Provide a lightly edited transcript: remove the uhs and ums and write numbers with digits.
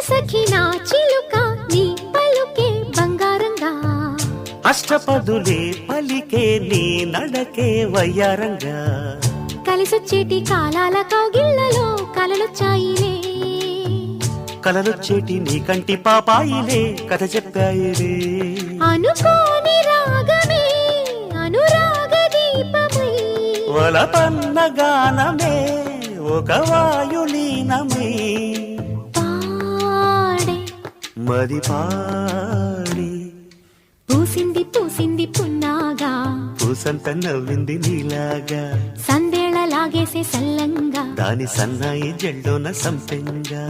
సఖి నా చిలుక నీ పలుకే బంగారంగా అష్టపదులే పలికే నీ నడకే వయ్యారంగా కలిసొచ్చేటి కాలాల కౌగిళ్లలో కలలొచ్చాయిలే కలలొచ్చేటి నీ కంటి పాపాయిలే కథ చెప్పాయిలే అనుకోని రాగమే అనురాగ దీపమై వలపన్న గానమే ఒక వాయులీనమై పాడే మది పాడి పూసింది పూసింది పున్నాగా పూసంత నవ్వింది నీలాగా సందేళ లాగేసే సల్లంగా దాని సన్నాయి జెండోన సంపెంగా